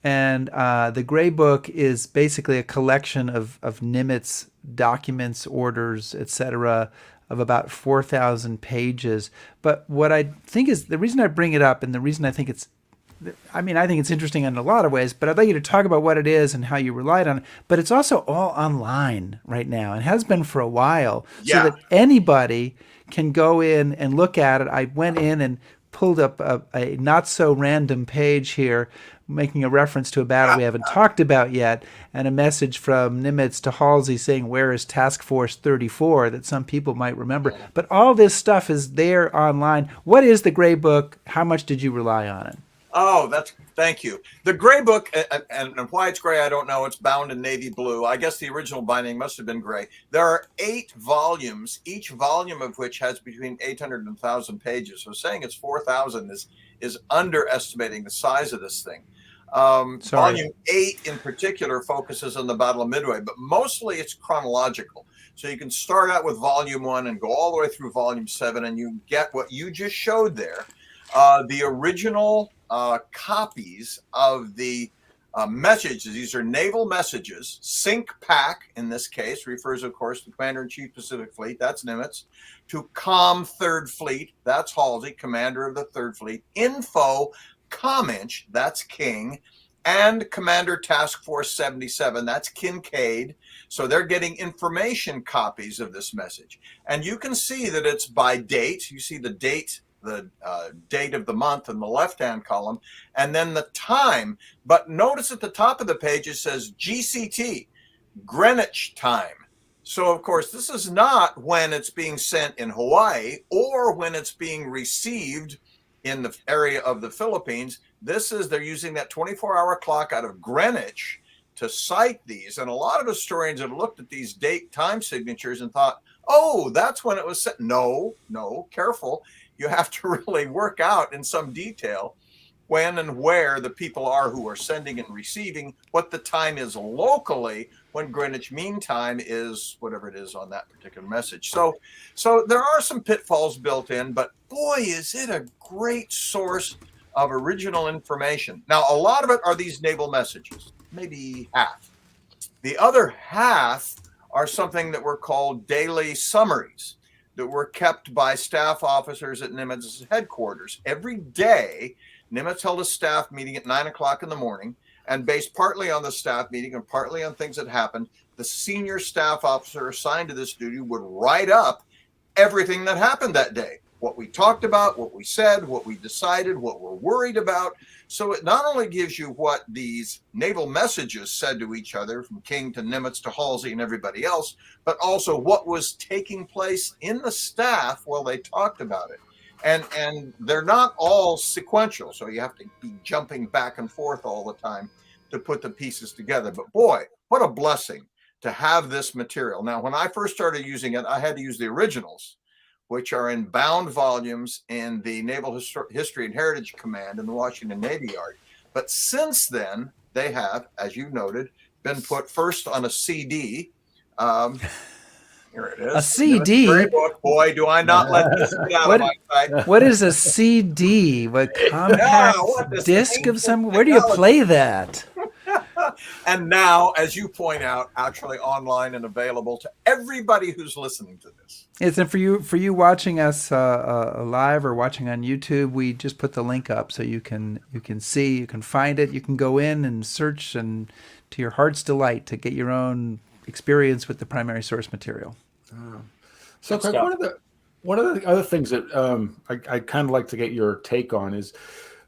And the Gray Book is basically a collection of Nimitz documents, orders, etc., of about 4,000 pages. But what I think is the reason I bring it up, and the reason I think it's interesting in a lot of ways, but I'd like you to talk about what it is and how you relied on it. But it's also all online right now and has been for a while, so that anybody can go in and look at it. I went in and pulled up a not so random page here, making a reference to a battle we haven't talked about yet, and a message from Nimitz to Halsey saying, "Where is Task Force 34?" that some people might remember. But all this stuff is there online. What is the Gray Book? How much did you rely on it? Oh, thank you. The Gray Book, and why it's gray, I don't know. It's bound in navy blue. I guess the original binding must have been gray. There are 8 volumes, each volume of which has between 800 and 1,000 pages. So saying it's 4,000 is underestimating the size of this thing. Volume 8 in particular focuses on the Battle of Midway, but mostly it's chronological. So you can start out with volume 1 and go all the way through volume 7, and you get what you just showed there. The original copies of the messages, these are naval messages. Sink Pack, in this case, refers, of course, to Commander-in-Chief Pacific Fleet, that's Nimitz. To Com Third Fleet, that's Halsey, Commander of the Third Fleet. Info, Cominch, that's King. And Commander Task Force 77, that's Kincaid. So they're getting information copies of this message. And you can see that it's by date. You see the date of the month in the left-hand column, and then the time. But notice at the top of the page it says GCT, Greenwich time. So, of course, this is not when it's being sent in Hawaii or when it's being received in the area of the Philippines. This is, they're using that 24-hour clock out of Greenwich to cite these. And a lot of historians have looked at these date time signatures and thought, oh, that's when it was set. No, careful. You have to really work out in some detail when and where the people are who are sending and receiving, what the time is locally when Greenwich Mean Time is whatever it is on that particular message. So there are some pitfalls built in, but boy, is it a great source of original information. Now, a lot of it are these naval messages, maybe half. The other half are something that were called daily summaries that were kept by staff officers at Nimitz's headquarters. Every day, Nimitz held a staff meeting at 9 o'clock in the morning, and based partly on the staff meeting and partly on things that happened, the senior staff officer assigned to this duty would write up everything that happened that day. What we talked about, what we said, what we decided, what we're worried about. So it not only gives you what these naval messages said to each other, from King to Nimitz to Halsey and everybody else, but also what was taking place in the staff while they talked about it. And they're not all sequential, so you have to be jumping back and forth all the time to put the pieces together. But boy, what a blessing to have this material. Now, when I first started using it, I had to use the originals, which are in bound volumes in the Naval History and Heritage Command in the Washington Navy Yard. But since then, they have, as you noted, been put first on a CD. Here it is. A CD? Book. Boy, do I not let this get out of my sight. What is a CD? What compact disc of some? Where do you play that? And now, as you point out, actually online and available to everybody who's listening to this. Yes, and for you watching us live or watching on YouTube, we just put the link up so you can see, you can find it, you can go in and search, and to your heart's delight to get your own experience with the primary source material. So, Craig, one of the other things that I kind of like to get your take on is,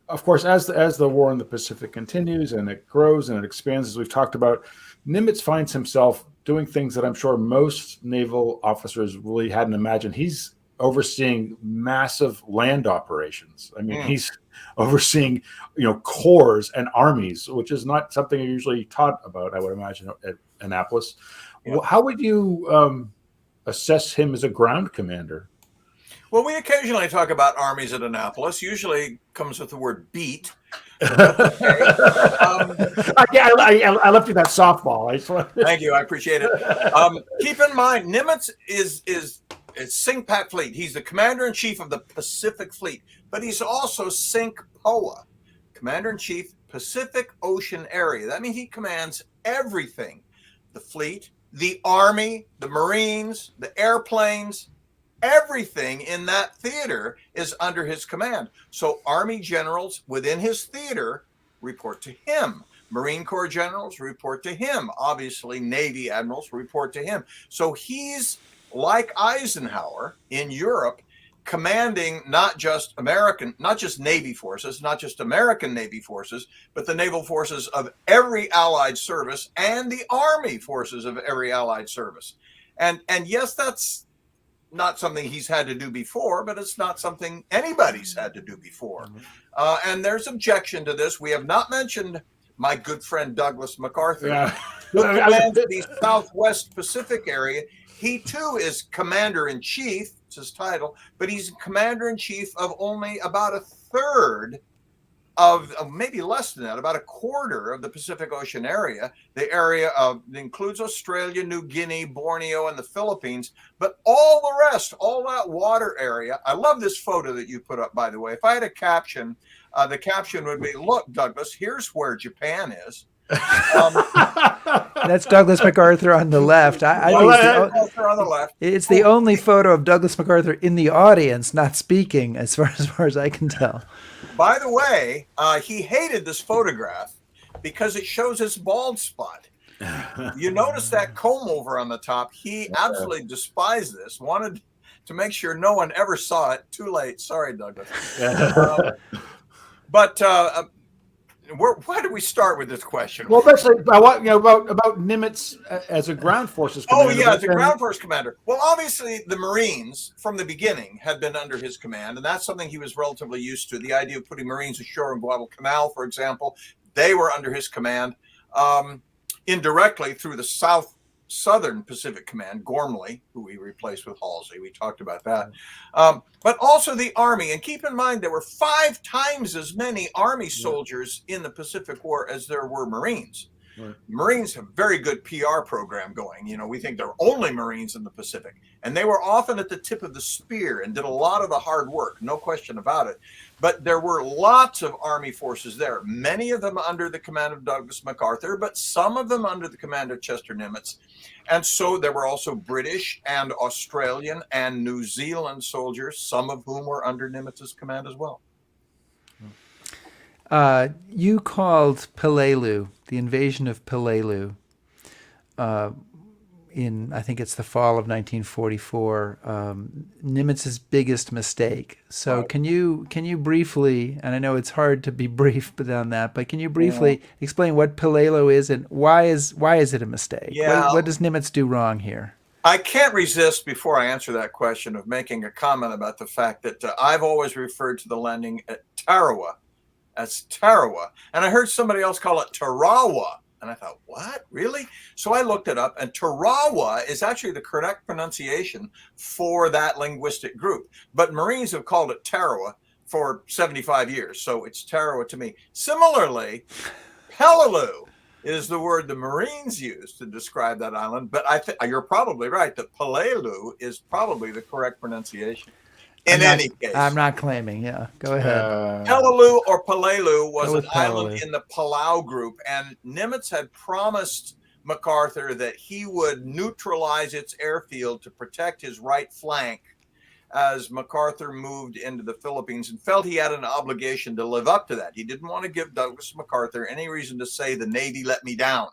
of course, as the war in the Pacific continues and it grows and it expands, as we've talked about, Nimitz finds himself doing things that I'm sure most naval officers really hadn't imagined. He's overseeing massive land operations. I mean, he's overseeing, corps and armies, which is not something you're usually taught about, I would imagine, at Annapolis. Yeah. How would you assess him as a ground commander? Well, we occasionally talk about armies at Annapolis. Usually comes with the word beat. I left you that softball. Thank you. I appreciate it. Keep in mind, Nimitz is SINCPAC Fleet. He's the commander-in-chief of the Pacific Fleet, but he's also SINCPOA, commander-in-chief, Pacific Ocean Area. That means he commands everything. The fleet, the Army, the Marines, the airplanes, everything in that theater is under his command. So Army generals within his theater report to him. Marine Corps generals report to him. Obviously, Navy admirals report to him. So he's like Eisenhower in Europe, commanding not just Navy forces, not just American Navy forces, but the naval forces of every Allied service and the Army forces of every Allied service. And yes, that's not something he's had to do before, but it's not something anybody's had to do before. And there's objection to this. We have not mentioned my good friend Douglas MacArthur, who commands the Southwest Pacific area. He too is commander-in-chief, it's his title, but he's commander-in-chief of only about a third of maybe less than that, about a quarter of the Pacific Ocean area. The area includes Australia, New Guinea, Borneo, and the Philippines, but all the rest, all that water area. I love this photo that you put up, by the way. If I had a caption, the caption would be, "Look, Douglas, here's where Japan is." That's Douglas MacArthur on the left. It's the only photo of Douglas MacArthur in the audience, not speaking, as far as I can tell. By the way, he hated this photograph because it shows his bald spot. You notice that comb over on the top. He absolutely despised this, wanted to make sure no one ever saw it. Too late. Sorry, Douglas. But why do we start with this question? Well, basically, about Nimitz as a ground forces commander. Oh, yeah, as a ground force commander. Well, obviously, the Marines from the beginning had been under his command, and that's something he was relatively used to. The idea of putting Marines ashore in Guadalcanal, for example, they were under his command. indirectly through the Southern Pacific Command, Gormley, who we replaced with Halsey. We talked about that. But also the Army. And keep in mind, there were 5 times as many Army soldiers in the Pacific War as there were Marines. Right. Marines have a very good PR program going. You know, we think there are only Marines in the Pacific. And they were often at the tip of the spear and did a lot of the hard work, no question about it. But there were lots of Army forces there, many of them under the command of Douglas MacArthur, but some of them under the command of Chester Nimitz. And so there were also British and Australian and New Zealand soldiers, some of whom were under Nimitz's command as well. You called Peleliu, the invasion of Peleliu, in, I think it's the fall of 1944, Nimitz's biggest mistake. So right. Can you briefly, and I know it's hard to be brief on that, but can you briefly explain what Peleliu is and why is it a mistake? Yeah. What does Nimitz do wrong here? I can't resist, before I answer that question, of making a comment about the fact that I've always referred to the landing at Tarawa as Tarawa, and I heard somebody else call it Tarawa. And I thought, what? Really? So I looked it up, and Tarawa is actually the correct pronunciation for that linguistic group. But Marines have called it Tarawa for 75 years, so it's Tarawa to me. Similarly, Peleliu is the word the Marines use to describe that island, but you're probably right that Peleliu is probably the correct pronunciation. In any case, I'm not claiming. Yeah, go ahead. Peleliu or Peleliu was an island in the Palau group, and Nimitz had promised MacArthur that he would neutralize its airfield to protect his right flank as MacArthur moved into the Philippines, and felt he had an obligation to live up to that. He didn't want to give Douglas MacArthur any reason to say the Navy let me down.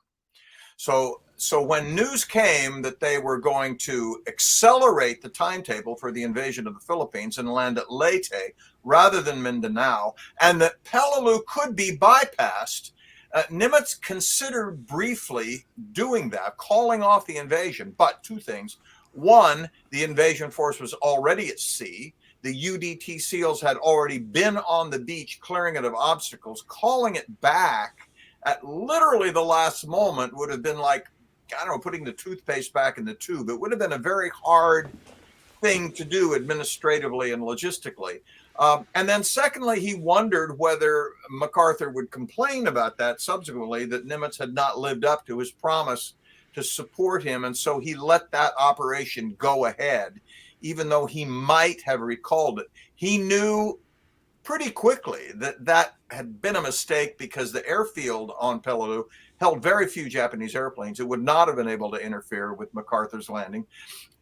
So when news came that they were going to accelerate the timetable for the invasion of the Philippines and land at Leyte rather than Mindanao, and that Peleliu could be bypassed, Nimitz considered briefly doing that, calling off the invasion. But 2 things. One, the invasion force was already at sea. The UDT SEALs had already been on the beach, clearing it of obstacles. Calling it back at literally the last moment would have been like, I don't know, putting the toothpaste back in the tube. It would have been a very hard thing to do administratively and logistically. And then secondly, he wondered whether MacArthur would complain about that subsequently, that Nimitz had not lived up to his promise to support him. And so he let that operation go ahead, even though he might have recalled it. He knew pretty quickly that that had been a mistake, because the airfield on Peleliu held very few Japanese airplanes. It would not have been able to interfere with MacArthur's landing.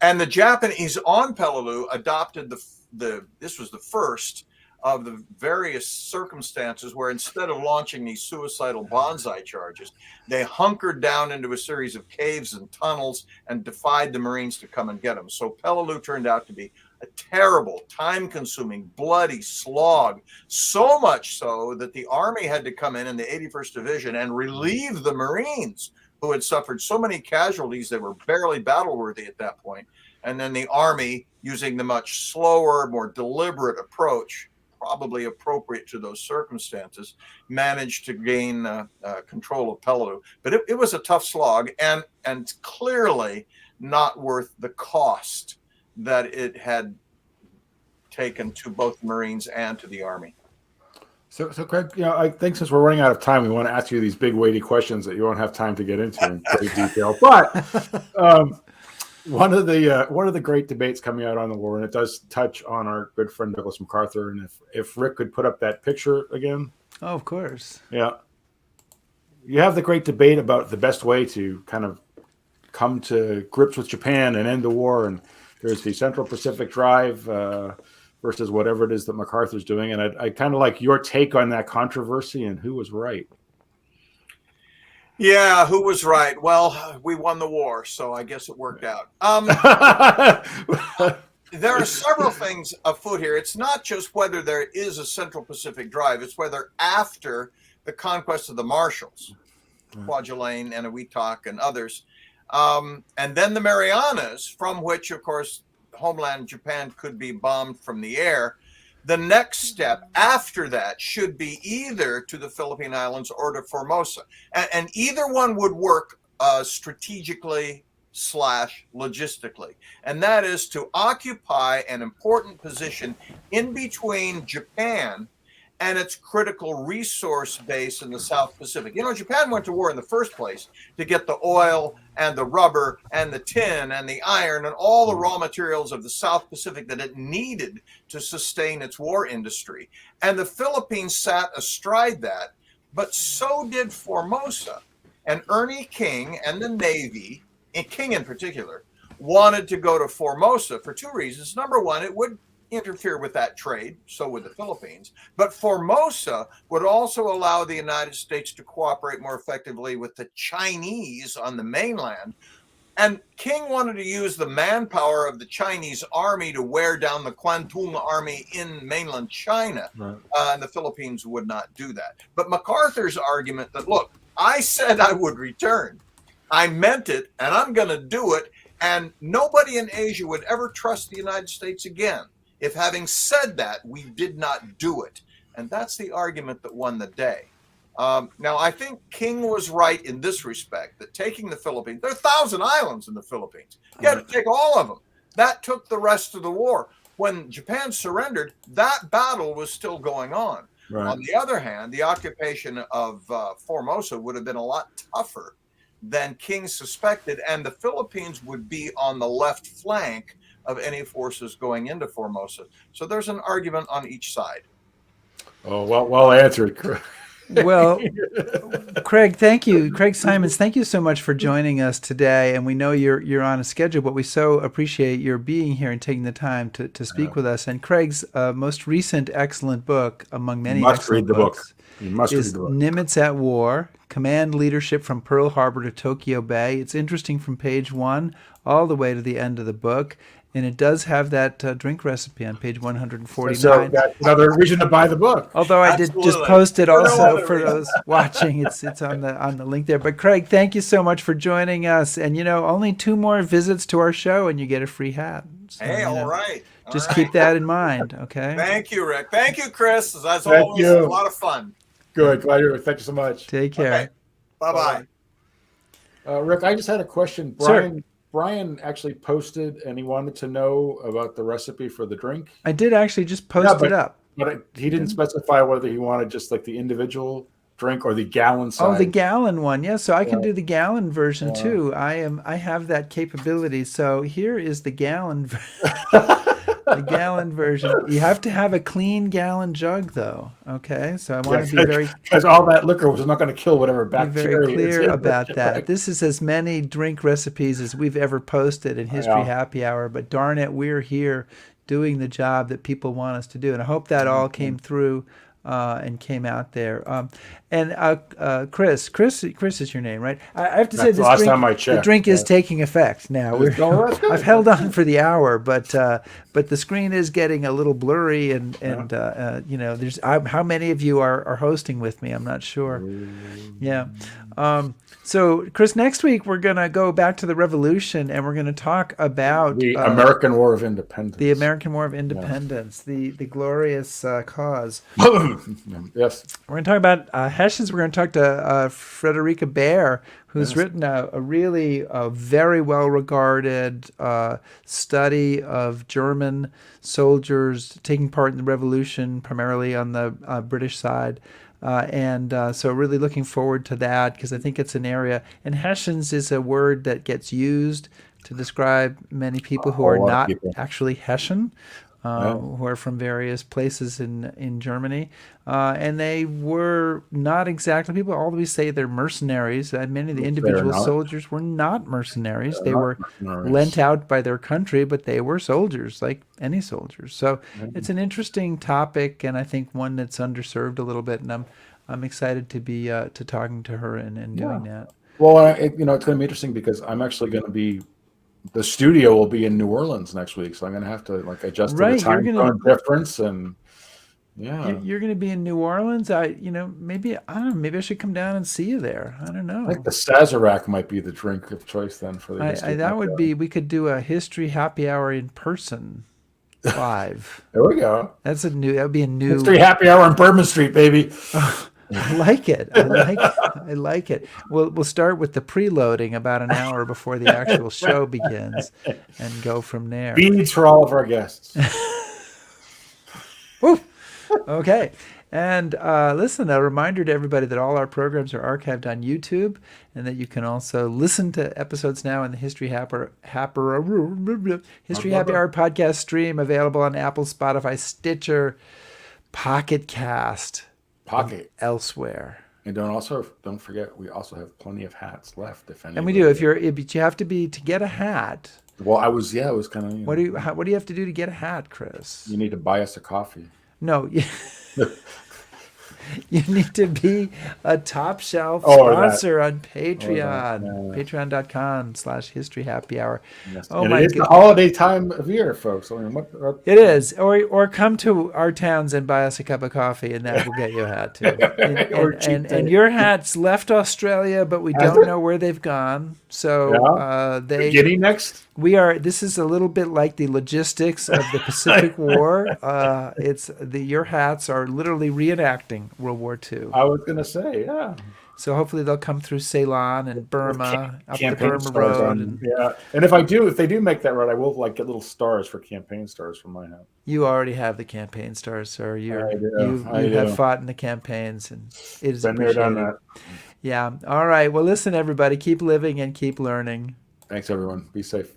And the Japanese on Peleliu adopted this was the first of the various circumstances where, instead of launching these suicidal bonsai charges, they hunkered down into a series of caves and tunnels and defied the Marines to come and get them. So Peleliu turned out to be a terrible, time-consuming, bloody slog, so much so that the Army had to come in the 81st Division and relieve the Marines, who had suffered so many casualties they were barely battle-worthy at that point. And then the Army, using the much slower, more deliberate approach, probably appropriate to those circumstances, managed to gain control of Peleliu. But it was a tough slog, and clearly not worth the cost that it had taken to both the Marines and to the Army. So Craig, I think since we're running out of time, we want to ask you these big, weighty questions that you won't have time to get into in great detail. But one of the great debates coming out on the war, and it does touch on our good friend Douglas MacArthur, and if Rick could put up that picture again. Oh, of course. Yeah. You have the great debate about the best way to kind of come to grips with Japan and end the war, and there's the Central Pacific Drive versus whatever it is that MacArthur's doing. And I kind of like your take on that controversy and who was right. Yeah, who was right? Well, we won the war, so I guess it worked out. There are several things afoot here. It's not just whether there is a Central Pacific Drive. It's whether after the conquest of the Marshalls, Kwajalein and Eniwetok and others, and then the Marianas, from which, of course, homeland Japan could be bombed from the air. The next step after that should be either to the Philippine Islands or to Formosa. And either one would work strategically / logistically. And that is to occupy an important position in between Japan and its critical resource base in the South Pacific. You know, Japan went to war in the first place to get the oil and the rubber and the tin and the iron and all the raw materials of the South Pacific that it needed to sustain its war industry. And the Philippines sat astride that, but so did Formosa. And Ernie King and the Navy, and King in particular, wanted to go to Formosa for two reasons. Number one, it would interfere with that trade, so would the Philippines. But Formosa would also allow the United States to cooperate more effectively with the Chinese on the mainland. And King wanted to use the manpower of the Chinese army to wear down the Kwantung army in mainland China. Right. And the Philippines would not do that. But MacArthur's argument that, look, I said I would return. I meant it, and I'm going to do it. And nobody in Asia would ever trust the United States again if, having said that, we did not do it. And that's the argument that won the day. Now, I think King was right in this respect, that taking the Philippines, there are 1,000 islands in the Philippines. You had to take all of them. That took the rest of the war. When Japan surrendered, that battle was still going on. Right. On the other hand, the occupation of Formosa would have been a lot tougher than King suspected, and the Philippines would be on the left flank of any forces going into Formosa. So there's an argument on each side. Oh, well answered. Well, Craig, thank you. Craig Symonds, thank you so much for joining us today. And we know you're on a schedule, but we so appreciate your being here and taking the time to speak with us. And Craig's most recent excellent book, among many excellent books, is Nimitz at War, Command Leadership from Pearl Harbor to Tokyo Bay. It's interesting from page 1 all the way to the end of the book. And it does have that drink recipe on page 149. So that's another reason to buy the book. Although I did just post it also for those watching. It's on the link there. But Craig, thank you so much for joining us. And only 2 more visits to our show and you get a free hat. So, hey, all right. Just keep that in mind, okay? Thank you, Rick. Thank you, Chris. That's always a lot of fun. Good. Glad you're here. Thank you so much. Take care. Okay. Bye-bye. Rick, I just had a question. Brian actually posted, and he wanted to know about the recipe for the drink. I did actually just post it up. But he didn't specify whether he wanted just like the individual drink or the gallon size. Oh, the gallon one. Yeah, so I can do the gallon version too. I have that capability. So here is the gallon the gallon version. You have to have a clean gallon jug though. Okay? So I want to be very, because all that liquor was not going to kill whatever bacteria. Be very clear about that. Right. This is as many drink recipes as we've ever posted in History Happy Hour, but darn it, we're here doing the job that people want us to do. And I hope that all came through and came out there. Chris is your name, right? I have to say the drink is taking effect now. I've held on for the hour, but the screen is getting a little blurry, and there's how many of you are hosting with me? I'm not sure. Yeah. So, Chris, next week we're going to go back to the Revolution, and we're going to talk about the American War of Independence. The American War of Independence, the glorious cause. Yes. We're going to talk about Hessians. We're going to talk to Frederica Baer, who's written a really very well-regarded study of German soldiers taking part in the Revolution, primarily on the British side. So really looking forward to that, because I think it's an area, and Hessians is a word that gets used to describe many people who are not actually Hessian, who are from various places in Germany. And they were not exactly, people always say they're mercenaries. Many of the individual soldiers were not mercenaries. They were lent out by their country, but they were soldiers, like any soldiers. So it's an interesting topic, and I think one that's underserved a little bit, and I'm excited to be to talking to her and doing that. Well, it's going to be interesting because I'm actually going to be, the studio will be in New Orleans next week, so I'm going to have to adjust to the time zone difference, and you're going to be in New Orleans. Maybe I should come down and see you there. I don't know. I think the Sazerac might be the drink of choice then for the history. That would be. We could do a history happy hour in person. 5. There we go. That would be a new. History happy hour on Bourbon Street, baby. I like it. I like it. We'll start with the preloading about an hour before the actual show begins, and go from there. Beads for all of our guests. Woo! Okay. And listen, a reminder to everybody that all our programs are archived on YouTube, and that you can also listen to episodes now in the History Happy Hour podcast stream, available on Apple, Spotify, Stitcher, Pocket Cast, Pocket, elsewhere. And don't forget, we also have plenty of hats left. If any. And we do. But you have to get a hat. Well, I was kind of. What do you have to do to get a hat, Chris? You need to buy us a coffee. No. You need to be a top shelf sponsor on Patreon. Patreon.com/History Happy Hour. Yes. Oh, and my it is the holiday time of year, folks. I mean, it is. Or come to our towns and buy us a cup of coffee, and that will get you a hat too. And your hat's left Australia, but we don't know where they've gone. So Guinea next. This is a little bit like the logistics of the Pacific War. Your hats are literally reenacting World War II. I was going to say, yeah. So hopefully they'll come through Ceylon and Burma, up the Burma Road. And if they do make that road, I will get little stars for campaign stars from my hat. You already have the campaign stars, sir. You I have fought in the campaigns, and it is been there, appreciated. done that. Yeah. All right. Well, listen, everybody, keep living and keep learning. Thanks, everyone. Be safe.